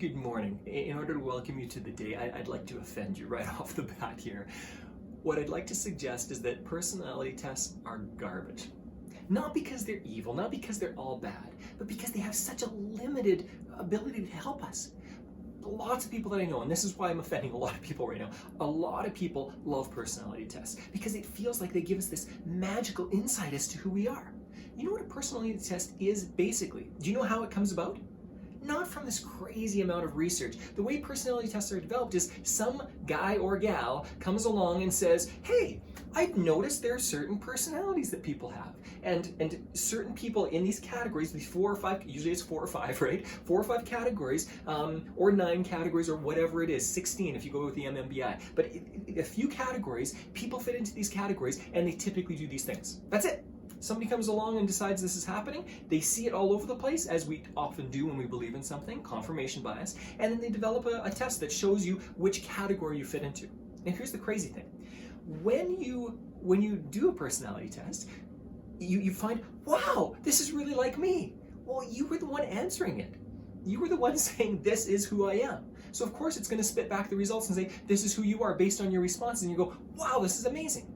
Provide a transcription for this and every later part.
Good morning. In order to welcome you to the day, I'd like to offend you right off the bat here. What I'd like to suggest is that personality tests are garbage. Not because they're evil, not because they're all bad, but because they have such a limited ability to help us. Lots of people that I know, and this is why I'm offending a lot of people right now, a lot of people love personality tests because it feels like they give us this magical insight as to who we are. You know what a personality test is basically? Do you know how it comes about? Not from this crazy amount of research. The way personality tests are developed is some guy or gal comes along and says, hey, I've noticed there are certain personalities that people have. And certain people in these categories, these 4 or 5, usually it's 4 or 5, right? 4 or 5 categories, or 9 categories, or whatever it is, 16 if you go with the MMBI. But a few categories, people fit into these categories, and they typically do these things. That's it. Somebody comes along and decides this is happening, they see it all over the place, as we often do when we believe in something, confirmation bias, and then they develop a test that shows you which category you fit into. And here's the crazy thing. When you do a personality test, you find, wow, this is really like me. Well, you were the one answering it. You were the one saying, this is who I am. So of course it's going to spit back the results and say, this is who you are based on your responses. And you go, wow, this is amazing.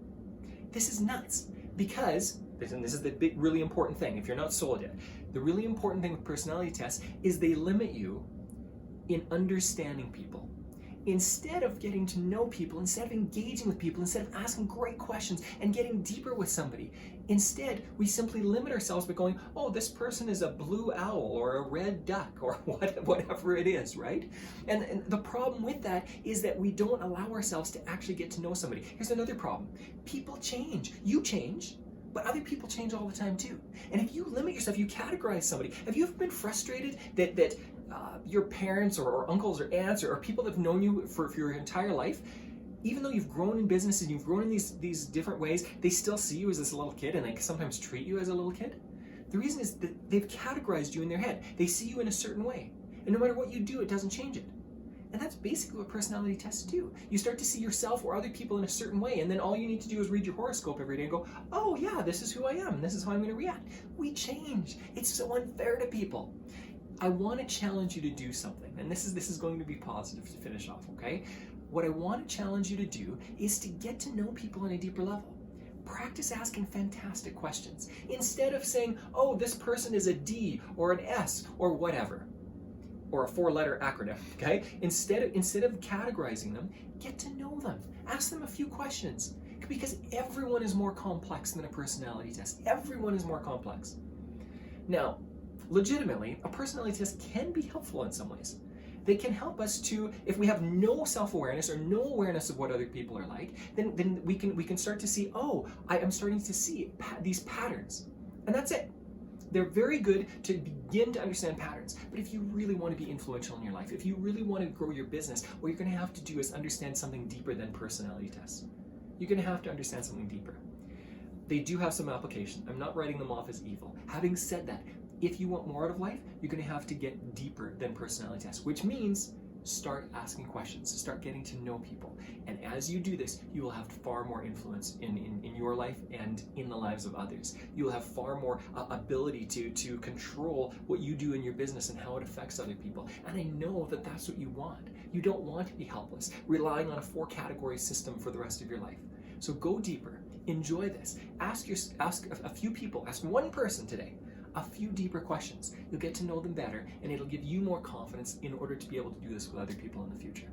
This is nuts. Because, and this is the big, really important thing, if you're not sold yet, the really important thing with personality tests is they limit you in understanding people. Instead of getting to know people, instead of engaging with people, instead of asking great questions and getting deeper with somebody, instead we simply limit ourselves by going, oh, this person is a blue owl or a red duck or whatever it is, right? And the problem with that is that we don't allow ourselves to actually get to know somebody. Here's another problem. People change. You change. But other people change all the time too. And if you limit yourself, you categorize somebody. Have you ever been frustrated that your parents or uncles or aunts or people that have known you for your entire life, even though you've grown in business and you've grown in these different ways, they still see you as this little kid and they sometimes treat you as a little kid? The reason is that they've categorized you in their head. They see you in a certain way. And no matter what you do, it doesn't change it. And that's basically what personality tests do. You start to see yourself or other people in a certain way, and then all you need to do is read your horoscope every day and go, oh yeah, this is who I am, and this is how I'm going to react. We change. It's so unfair to people. I want to challenge you to do something, and this is going to be positive to finish off, okay? What I want to challenge you to do is to get to know people on a deeper level. Practice asking fantastic questions. Instead of saying, oh, this person is a D or an S or whatever, or a 4-letter acronym, okay? Instead of categorizing them, get to know them. Ask them a few questions, because everyone is more complex than a personality test. Everyone is more complex. Now, legitimately, a personality test can be helpful in some ways. They can help us to, if we have no self-awareness or no awareness of what other people are like, then we can start to see, oh, I am starting to see these patterns. And that's it. They're very good to begin to understand patterns. But if you really want to be influential in your life, if you really want to grow your business, what you're going to have to do is understand something deeper than personality tests. You're going to have to understand something deeper. They do have some application. I'm not writing them off as evil. Having said that, if you want more out of life, you're going to have to get deeper than personality tests, which means start asking questions, start getting to know people. And as you do this, you will have far more influence in your life and in the lives of others. You will have far more ability to control what you do in your business and how it affects other people. And I know that that's what you want. You don't want to be helpless, relying on a 4-category system for the rest of your life. So go deeper, enjoy this. Ask a few people, ask one person today, a few deeper questions. You'll get to know them better, and it'll give you more confidence in order to be able to do this with other people in the future.